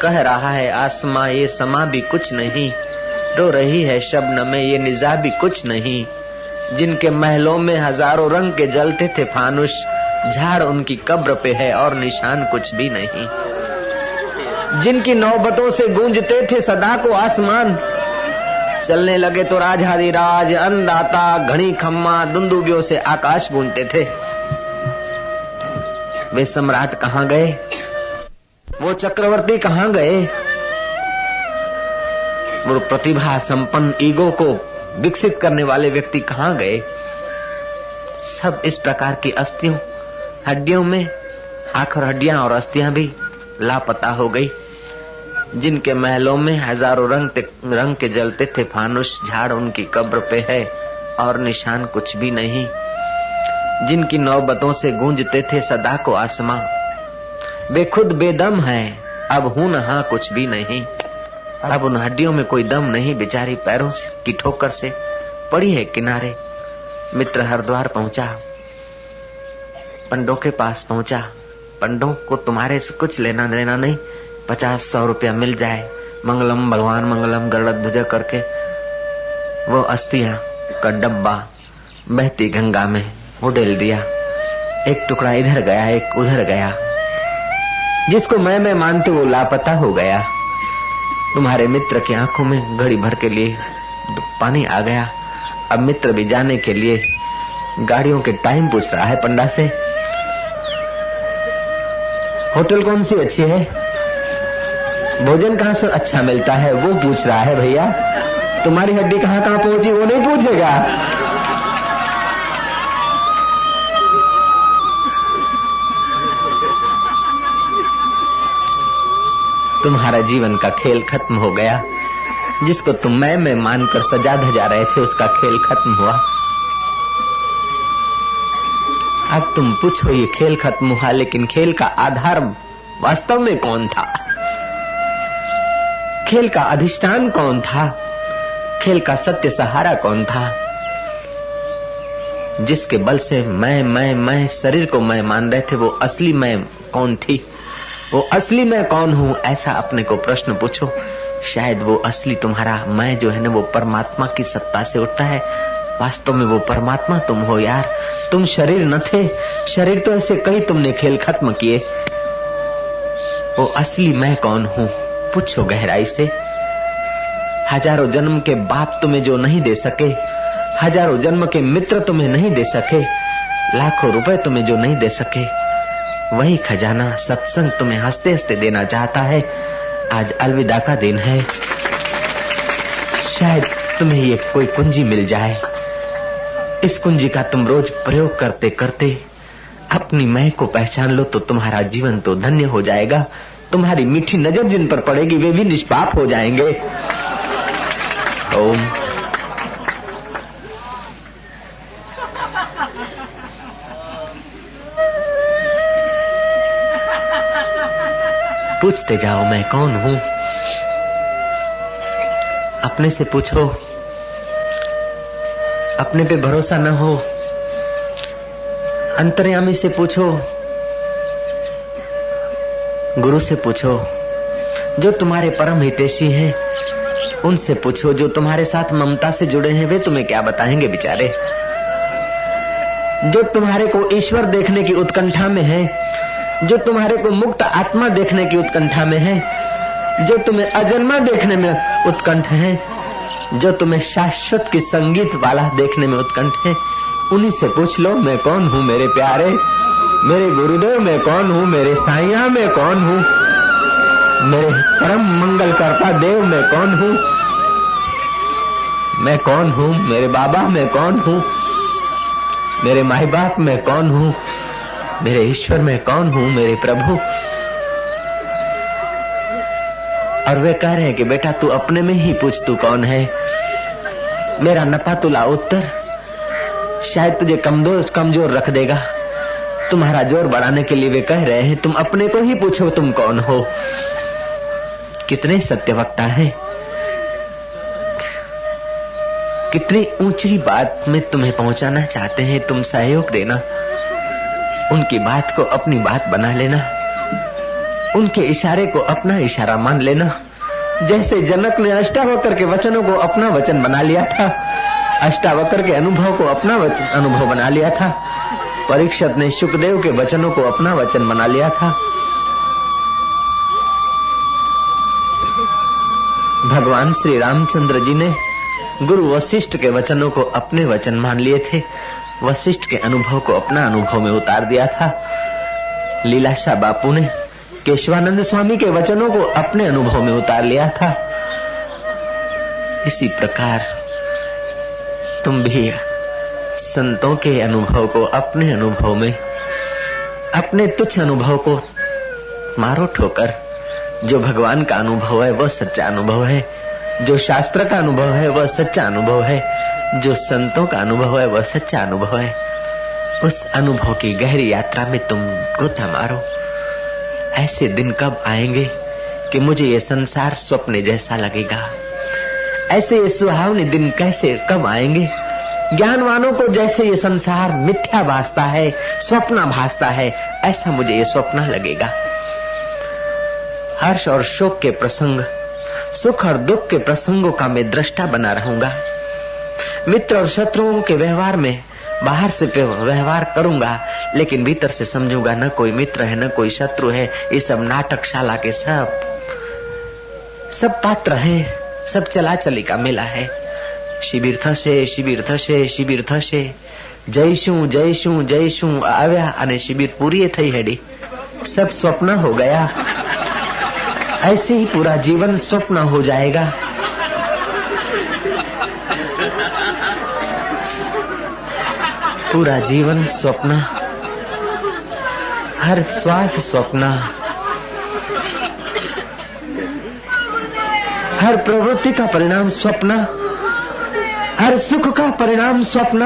कह रहा है आसमां ये समा भी कुछ नहीं, रो रही है शबनम में ये निज़ा भी कुछ नहीं। जिनके महलों में हजारों रंग के जलते थे फानुश, झाड़ उनकी कब्र पे है और निशान कुछ भी नहीं। जिनकी नौबतों से गूंजते थे सदा को आसमान, चलने लगे तो राजाधिराज अन्नदाता घड़ी खम्मा दुंदुबियों से आकाश गूंजते थे। वे सम्राट कहाँ गए, वो चक्रवर्ती कहाँ गए, वो प्रतिभा संपन्न ईगो को विकसित करने वाले व्यक्ति कहाँ गए। सब इस प्रकार की अस्थियों हड्डियों में, आखिर हड्डियां और अस्थियां भी लापता हो गई। जिनके महलों में हजारों रंग के जलते थे फानुश, झाड़ उनकी कब्र पे है और निशान कुछ भी नहीं। जिनकी नौबतों से गूंजते थे सदा को आसमां, वे खुद बेदम हैं, अब हूं नहा कुछ भी नहीं। अब उन हड्डियों में कोई दम नहीं, बेचारी पैरों की ठोकर से पड़ी है किनारे। मित्र हरिद्वार पहुंचा, पंडों के पास पहुंचा। पंडों को तुम्हारे से कुछ लेना देना नहीं, 50-100 रुपया मिल जाए, मंगलम भगवान मंगलम गरुड़ ध्वज करके वो अस्थियां का डब्बा बहती गंगा में उड़ेल दिया। एक टुकड़ा इधर गया, एक उधर गया। जिसको मैं मानते वो लापता हो गया। तुम्हारे मित्र की आंखों में घड़ी भर के लिए पानी आ गया। अब मित्र भी जाने के लिए गाड़ियों के टाइम पूछ रहा है पंडा से, होटल कौन सी अच्छी है, भोजन कहाँ से अच्छा मिलता है वो पूछ रहा है। भैया तुम्हारी हड्डी कहाँ कहाँ पहुंची वो नहीं पूछेगा। तुम्हारा जीवन का खेल खत्म हो गया। जिसको तुम मैं मानकर सजा धजा रहे थे उसका खेल खत्म हुआ। अब तुम पूछो ये खेल खत्म हुआ, लेकिन खेल का आधार वास्तव में कौन था, खेल का अधिष्ठान कौन था, खेल का सत्य सहारा कौन था। जिसके बल से मैं शरीर को मैं मान रहे थे वो असली मैं कौन थी, वो असली मैं कौन हूँ, ऐसा अपने को प्रश्न पूछो। शायद वो असली तुम्हारा मैं जो है ना वो परमात्मा की सत्ता से उठता है। वास्तव में वो परमात्मा तुम हो यार, तुम शरीर न थे। शरीर तो ऐसे कई तुमने खेल खत्म किए। वो असली मैं कौन हूँ पूछो गहराई से। हजारों जन्म के बाप तुम्हें जो नहीं दे सके, हजारों जन्म के मित्र तुम्हें नहीं दे सके, लाखों रुपए तुम्हें जो नहीं दे सके, वही खजाना सत्संग तुम्हें हंसते हंसते देना चाहता है। आज अलविदा का दिन है, शायद तुम्हें ये कोई कुंजी मिल जाए। इस कुंजी का तुम रोज प्रयोग करते करते अपनी मैं को पहचान लो तो तुम्हारा जीवन तो धन्य हो जाएगा। तुम्हारी मीठी नजर जिन पर पड़ेगी वे भी निष्पाप हो जाएंगे। ओम। पूछते जाओ मैं कौन हूं, अपने से पूछो। अपने पे भरोसा न हो, अंतर्यामी से पूछो, गुरु से पूछो, जो तुम्हारे परम हितैषी हैं उनसे पूछो। जो तुम्हारे साथ ममता से जुड़े हैं वे तुम्हें क्या बताएंगे बेचारे। जो तुम्हारे को ईश्वर देखने की उत्कंठा में है, जो तुम्हारे को मुक्त आत्मा देखने की उत्कंठा में है, जो तुम्हें अजन्मा देखने में उत्कंठ है, जो तुम्हें शाश्वत की संगीत वाला देखने में उत्कंठ है, उन्हीं से पूछ लो मैं कौन हूँ मेरे प्यारे, मेरे गुरुदेव मैं कौन हूँ, मेरे साईया मैं कौन हूँ, मेरे परम मंगल करता देव मैं कौन हूँ, मैं कौन हूँ, मेरे बाबा मैं कौन हूँ, मेरे माई बाप मैं कौन हूँ, मेरे ईश्वर मैं कौन हूँ, मेरे प्रभु। और वे कह रहे हैं कि बेटा तू अपने में ही पूछ तू कौन है। मेरा नपा तुला उत्तर शायद तुझे कमजोर रख देगा। तुम्हारा जोर बढ़ाने के लिए वे कह रहे हैं तुम अपने को ही पूछो तुम कौन हो। कितने सत्यवक्ता हैं, कितनी ऊंची बात में तुम्हें पहुंचाना चाहते हैं। तुम सहयोग देना, उनकी बात को अपनी बात बना लेना। उनके इशारे को अपना इशारा मान लेना। जैसे जनक ने अष्टावक्र के वचनों को अपना वचन बना लिया था, अष्टावक्र के अनुभव को अपना अनुभव बना लिया था, परीक्षित ने शुकदेव के वचनों को अपना वचन बना लिया था। भगवान श्री रामचंद्र जी ने गुरु वशिष्ठ के वचनों को अपने वचन मान लिए थे, वशिष्ठ के अनुभव को अपना अनुभव में उतार दिया था। लीलाशाह बापू ने केशवानंद स्वामी के वचनों को अपने अनुभव में उतार लिया था। इसी प्रकार तुम भी संतों के अनुभव को अपने अनुभव में, अपने तुच्छ अनुभव को मारो ठोकर। जो भगवान का अनुभव है वह सच्चा अनुभव है, जो शास्त्र का अनुभव है वह सच्चा अनुभव है, जो संतों का अनुभव है वह सच्चा अनुभव है। उस अनुभव की गहरी यात्रा में तुम गोता मारो। ऐसे दिन कब आएंगे कि मुझे ये संसार स्वप्न जैसा लगेगा? ऐसे ये सुहावने दिन कैसे कब आएंगे? ज्ञानवानों को जैसे ये संसार मिथ्या भासता है, स्वप्न भासता है, ऐसा मुझे ये स्वप्न लगेगा। हर्ष और शोक के प्रसंग, सुख और दुख के प्रसंगों का मैं दृष्टा बना रहूंगा। मित्र और शत्रुओं के व्यवहार में बाहर से व्यवहार करूंगा, लेकिन भीतर से समझूंगा न कोई मित्र है न कोई शत्रु है। ये सब नाटकशाला के सब पात्र हैं, सब चला चली का मेला है। शिविर थशे, शिविर थशे, शिविर थशे, जयशु जयशु जयशु आव्या અને शिविर पूरी થઈ हेडी। सब स्वप्न हो गया। ऐसे ही पूरा जीवन स्वप्न हो जाएगा। पूरा जीवन स्वप्न, हर श्वास स्वप्न, हर प्रवृत्ति का परिणाम स्वप्न, हर सुख का परिणाम स्वप्न,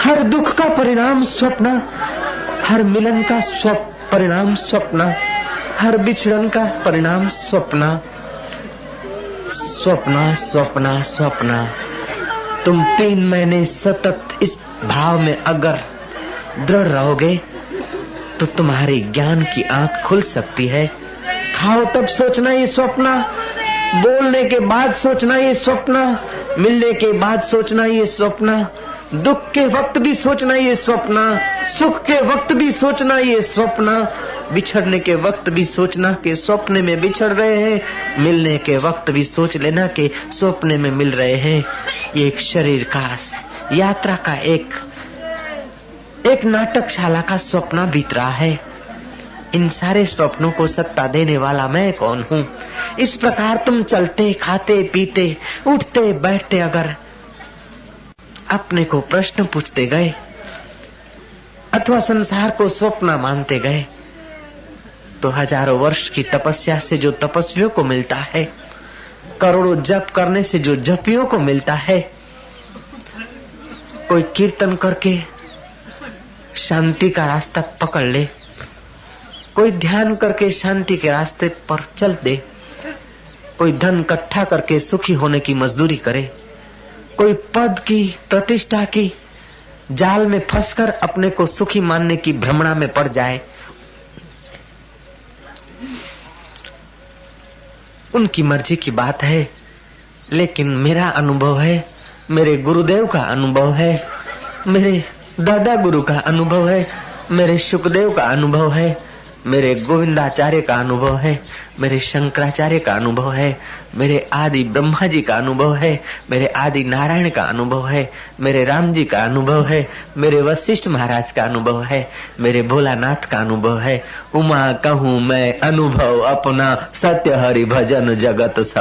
हर दुख का परिणाम स्वप्न, हर मिलन का परिणाम स्वप्न, हर बिछड़न का परिणाम स्वप्न। स्वप्न स्वप्न स्वप्न। तुम 3 महीने सतत इस भाव में अगर दृढ़ रहोगे तो तुम्हारी ज्ञान की आंख खुल सकती है। खाओ तब सोचना ये स्वप्न, बोलने के बाद सोचना ये स्वप्न, मिलने के बाद सोचना ये स्वप्न, दुख के वक्त भी सोचना ये स्वप्न, सुख के वक्त भी सोचना ये स्वप्न, बिछड़ने के वक्त भी सोचना कि स्वप्न में बिछड़ रहे हैं, मिलने के वक्त भी सोच लेना कि स्वप्न में मिल रहे हैं। ये एक शरीर का यात्रा का एक नाटकशाला का स्वप्न बीत रहा है। इन सारे स्वप्नों को सत्ता देने वाला मैं कौन हूँ? इस प्रकार तुम चलते, खाते, पीते, उठते, बैठते अगर अपने को प्रश्न पूछते गए अथवा संसार को स्वप्न मानते गए तो हजारों वर्ष की तपस्या से जो तपस्वियों को मिलता है, करोड़ों जप करने से जो जपियों को मिलता है, कोई कीर्तन करके शांति का रास्ता पकड़ ले, कोई ध्यान करके शांति के रास्ते पर चल दे, कोई धन इकट्ठा करके सुखी होने की मजदूरी करे, कोई पद की, प्रतिष्ठा की जाल में फंसकर अपने को सुखी मानने की भ्रमणा में पड़ जाए, उनकी मर्जी की बात है। लेकिन मेरा अनुभव है, मेरे गुरुदेव का अनुभव है, मेरे दादा गुरु का अनुभव है, मेरे शुकदेव का अनुभव है, मेरे गोविंदाचार्य का अनुभव है, मेरे शंकराचार्य का अनुभव है, मेरे आदि ब्रह्मा जी का अनुभव है, मेरे आदि नारायण का अनुभव है, मेरे राम जी का अनुभव है, मेरे वशिष्ठ महाराज का अनुभव है, मेरे भोलानाथ का अनुभव है। उमा कहूँ मैं अनुभव अपना, सत्य हरि भजन जगत सब